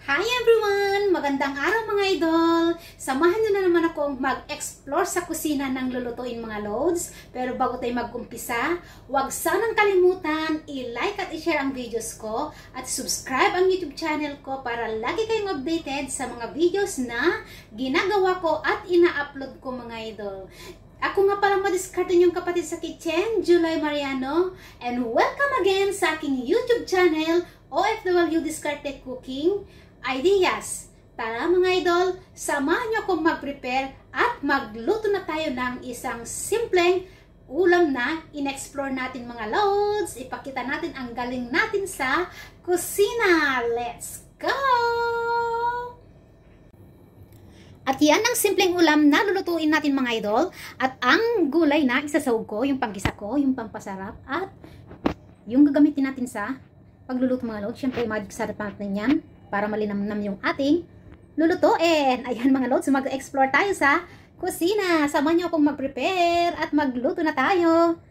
Hi everyone! Magandang araw mga idol! Samahan nyo na naman akong mag-explore sa kusina ng lulutuin mga loads. Pero bago tayo mag-umpisa, huwag sanang kalimutan i-like at i-share ang videos ko at subscribe ang YouTube channel ko para lagi kayong updated sa mga videos na ginagawa ko at ina-upload ko mga idol. Ako nga palang madiskarte niyong kapatid sa kitchen, July Mariano, and welcome again sa aking YouTube channel, OFW Diskarte Cooking Ideas. Tara mga idol, samahan niyo akong mag-prepare at magluto na tayo ng isang simpleng ulam na in-explore natin mga loads. Ipakita natin ang galing natin sa kusina. Let's go! At yan ang simpleng ulam na lulutuin natin mga idol. At ang gulay na isasawag ko, yung panggisa ko, yung pampasarap, at yung gagamitin natin sa pagluluto mga loads. Siyempre, magic sarap natin yan para malinamnam yung ating lulutuin. Ayan mga loads, mag-explore tayo sa kusina. Samahan niyo akong mag-prepare at magluto na tayo.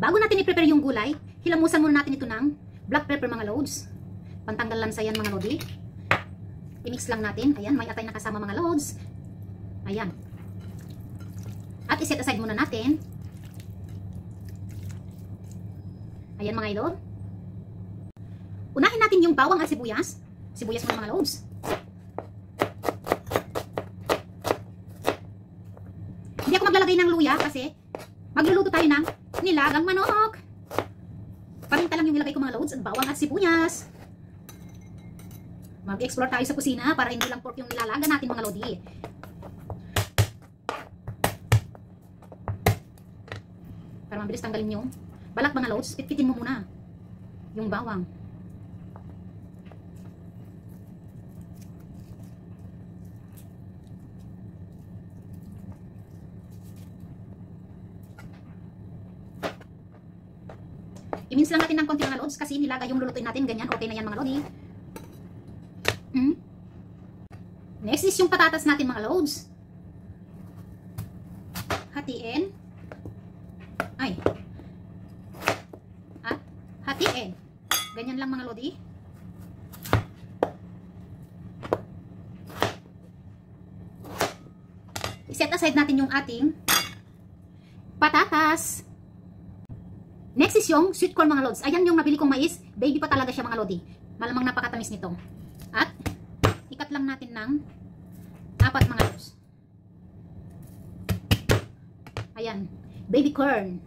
Bago natin i-prepare yung gulay, hilamusan muna natin ito ng black pepper mga loads. Pantanggal lansa yan mga lodi. I-mix lang natin. Ayan, may atay na kasama mga loads. Ayan. At i-set aside muna natin. Ayan mga idol. Unahin natin yung bawang at sibuyas. Sibuyas muna mga loads. Hindi ako maglalagay ng luya kasi magluluto tayo ng nilagang manok. Paminta lang yung nilagay ko mga loads at bawang at sibuyas. Mag-explore tayo sa kusina para hindi lang pork yung nilalaga natin mga lodi. Para mabilis tanggalin yung balat mga loads, pitpitin mo muna yung bawang. I-mince lang natin ng konti mga loads kasi nilaga yung lulutuin natin. Ganyan, okay na yan mga lodi. Next is yung patatas natin mga loads. Hatiin. Ay. At hatiin. Ganyan lang mga lodi. I-set aside natin yung ating patatas. Next is yung sweet corn mga loads. Ayan yung nabili kong mais. Baby pa talaga siya mga lodi. Malamang napakatamis nito. At ikat lang natin ng 4 mga loads. Ayan. Baby corn.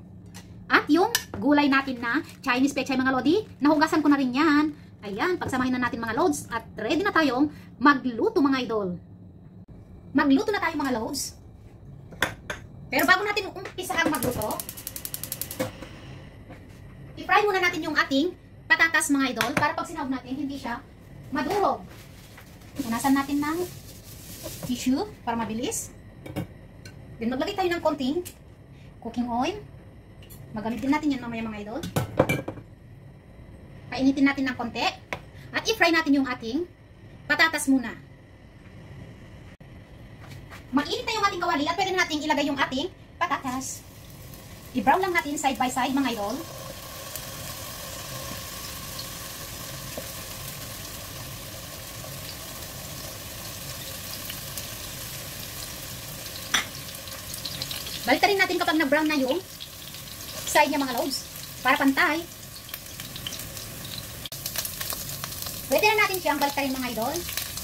At yung gulay natin na Chinese pechay mga lodi. Nahugasan ko na rin yan. Ayan. Pagsamahin na natin mga loads. At ready na tayong magluto mga idol. Magluto na tayo mga loads. Pero bago natin umpisahang magluto, i-fry muna natin yung ating patatas mga idol para pag sinahog natin hindi siya madurog. Punasan natin ng tissue para mabilis. Then maglagay tayo ng konting cooking oil. Magamit din natin yan mamaya mga idol. Painitin natin ng konti. At i-fry natin yung ating patatas muna. Mainit na yung ating kawali at pwede na natin ilagay yung ating patatas. I-brown lang natin side by side mga idol. Baliktad rin natin kapag nag-brown na yung side niya mga loads. Para pantay. Pwede na natin siyang baliktarin mga idol.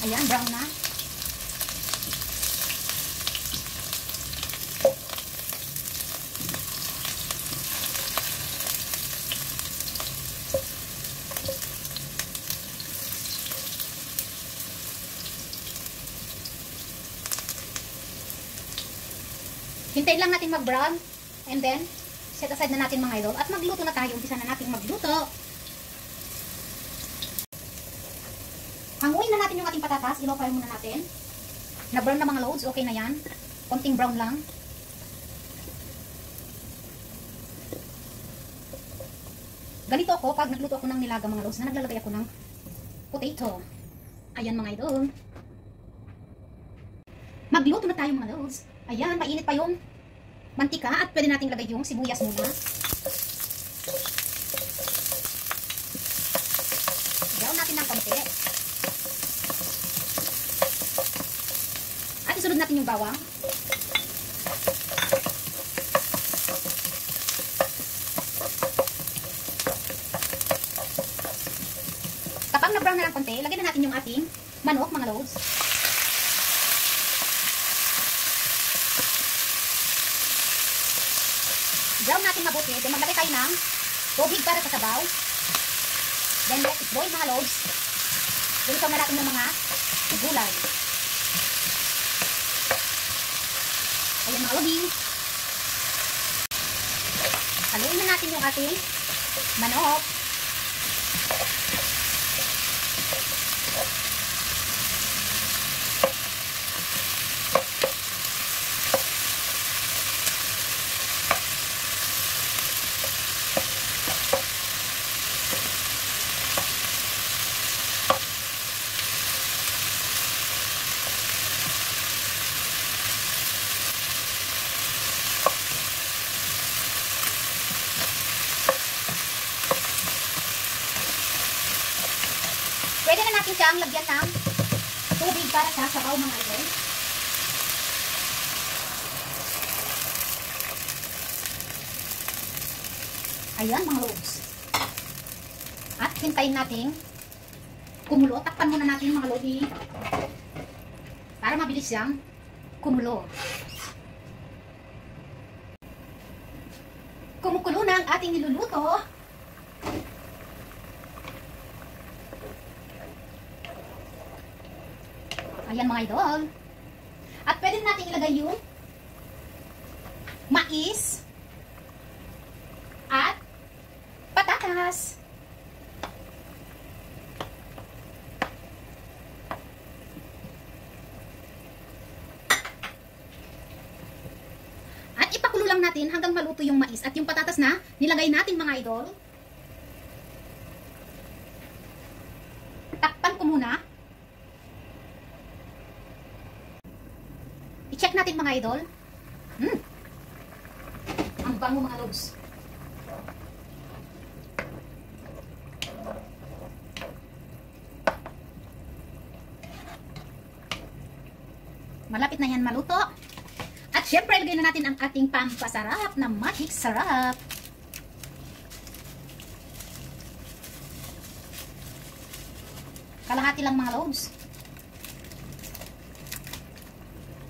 Ayan, brown na. Hintayin lang natin mag-brown and then set aside na natin mga idol at magluto na tayo. Umpisa na natin magluto. Hanguin na natin yung ating patatas. I-low fry muna natin. Na-brown na mga loads. Okay na yan. Konting brown lang. Ganito ako pag nagluto ako ng nilaga mga loads na naglalagay ako ng potato. Ayan mga idol. Magluto na tayo mga loads. Ayan, mainit pa yung mantika at pwede natin lagay yung sibuyas muna. Brown natin ng konti. At isunod natin yung bawang. Kapag na-brown na ng konti, lagyan na natin yung ating manok, mga loads. Brown natin mabuti. Then maglagay tayo ng tubig para sa sabaw. Then let it boil, mga loads. Then isaw na natin yung mga gulay. Ayan, mga lodi. Haluin na natin yung ating manok. Pwede na natin siyang lagyan ng tubig para sa sabaw, mga idol. Ayan, mga loads. At hintayin natin kumulo. Takpan muna natin, mga lodi, para mabilis siyang kumulo. Kumukulo na ang ating niluluto. Ayan, mga idol. At pwede natin ilagay yung mais at patatas. At ipakulo lang natin hanggang maluto yung mais at yung patatas na nilagay natin, mga idol. Takpan ko muna. I-check natin, mga idol. Ang bango, mga loads. Malapit na yan maluto. At syempre, ilagay na natin ang ating pampasarap na Magic Sarap. Kalahati lang, mga loads.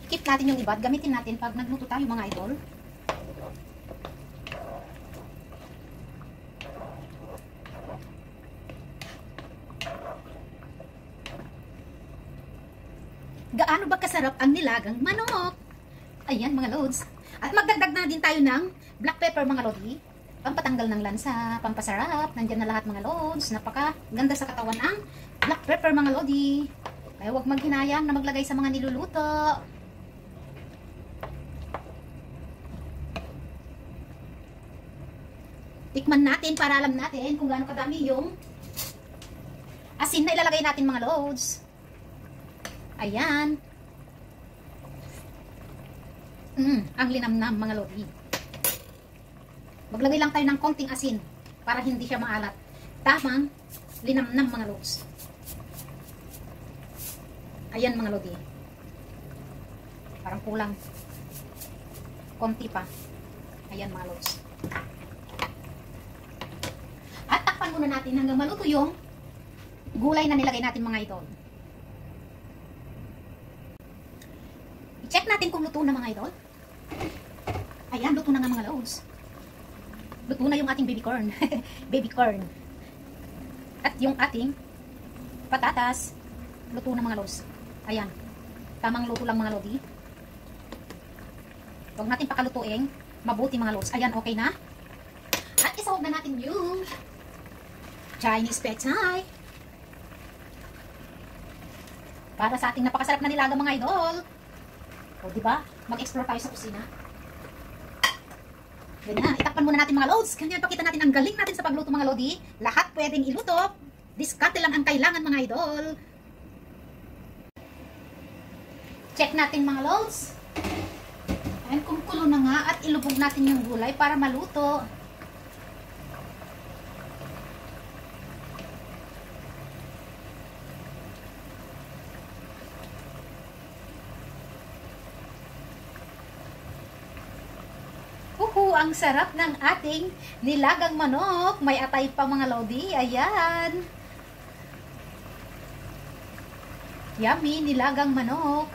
Keep natin yung iba at gamitin natin pag nagluto tayo, mga idol. Gaano ba kasarap ang nilagang manok? Ayan, mga loads. At magdagdag na din tayo ng black pepper, mga lodi. Pampatanggal ng lansa, pampasarap. Nandyan na lahat, mga loads. Napaka ganda sa katawan ang black pepper, mga lodi. Kaya huwag maghinayang na maglagay sa mga niluluto. Tikman natin para alam natin kung gaano kadami yung asin na ilalagay natin, mga loads. Ayan. Ang linamnam, mga lodi. Maglagay lang tayo ng konting asin para hindi siya maalat. Tamang linamnam, mga loads. Ayan, mga lodi. Parang kulang. Konti pa. Ayan, mga loads. At takpan muna natin hanggang maluto yung gulay na nilagay natin, mga idol. I-check natin kung luto na, mga idol. Ayan, luto na nga, mga loads. Luto na yung ating baby corn. Baby corn. At yung ating patatas, luto na, mga loads. Ayan. Tamang luto lang, mga lodi. Huwag natin pakalutuin. Mabuti, mga loads. Ayan, okay na. At isawag na natin yung Chinese pechay. Para sa ating napakasarap na nilaga, mga idol. O, diba? Mag-explore tayo sa kusina. Ganyan. Itakpan muna natin, mga loads. Ganyan, pakita natin ang galing natin sa pagluto, mga lodi. Lahat pwedeng iluto. Diskarte lang ang kailangan, mga idol. Check natin, mga loads. Ayan, kumukulo na nga. At ilubog natin yung gulay para maluto. Ang sarap ng ating nilagang manok. May atay pa mga lodi. Ayan. Yummy, nilagang manok.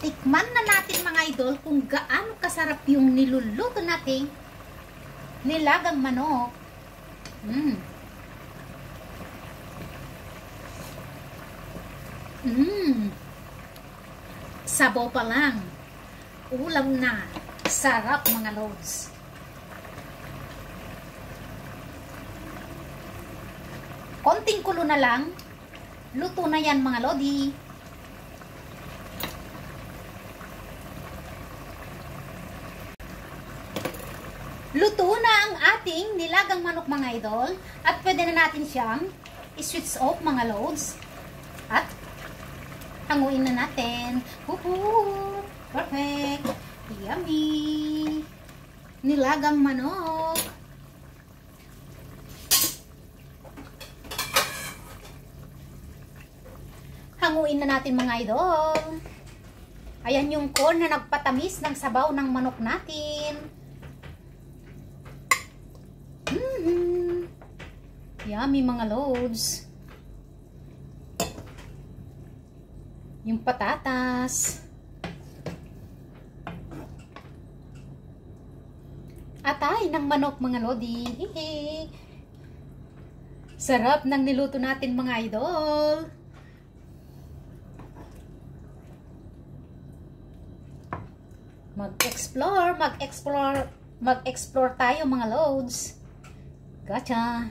Tikman na natin mga idol kung gaano kasarap yung niluluto nating nilagang manok. Sabaw pa lang. Ulam na. Sarap mga lods. Konting kulo na lang. Luto na yan mga lodi. Luto na ang ating nilagang manok mga idol. At pwede na natin siyang i-switch off mga lods. At hanguin na natin. Perfect. Yummy. Nilagang manok. Hanguin na natin mga idol. Ayan yung corn na nagpatamis ng sabaw ng manok natin. Yummy mga loads. Yung patatas. Atay ng manok mga lodi. Sarap ng niluto natin mga idol. Mag-explore tayo mga loads. Gotcha.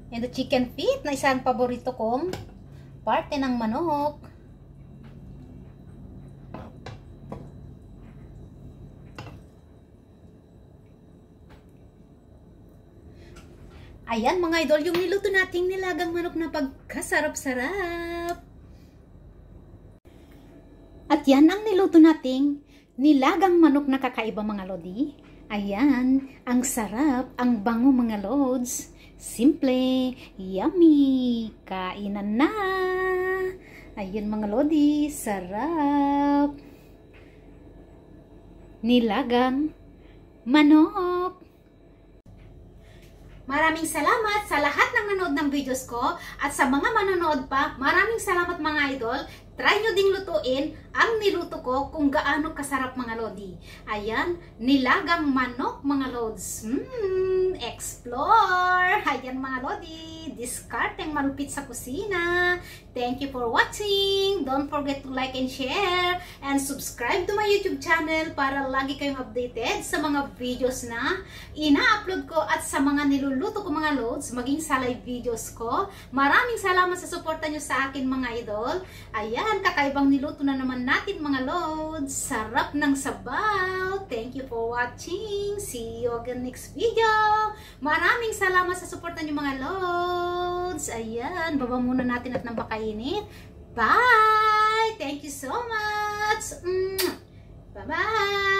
And the chicken feet na isang paborito kong parte ng manok. Ayan mga idol, yung niluto nating nilagang manok na pagkasarap-sarap. At yan ang niluto nating nilagang manok na kakaiba mga lodi. Ayan, ang sarap, ang bango mga lods. Simple, yummy, kainan na. Ayan mga lodi, sarap. Nilagang manok. Maraming salamat sa lahat ng nanood ng videos ko at sa mga manonood pa, maraming salamat mga idol. Try nyo ding lutuin ang niluto ko kung gaano kasarap mga lodi. Ayan, nilagang manok mga lods. Explore! Ayan mga lodi, discarding malupit sa kusina. Thank you for watching. Don't forget to like and share and subscribe to my YouTube channel para lagi kayong updated sa mga videos na ina-upload ko at sa mga niluluto ko mga lods, maging sa live videos ko. Maraming salamat sa suporta nyo sa akin mga idol. Ayan, kakaibang niluto na naman natin mga lods. Sarap ng sabaw. Thank you for watching. See you again next video. Maraming salamat sa suporta nyo mga lods. Ayan, baba muna natin at nang bakainit. Bye! Thank you so much. Bye-bye!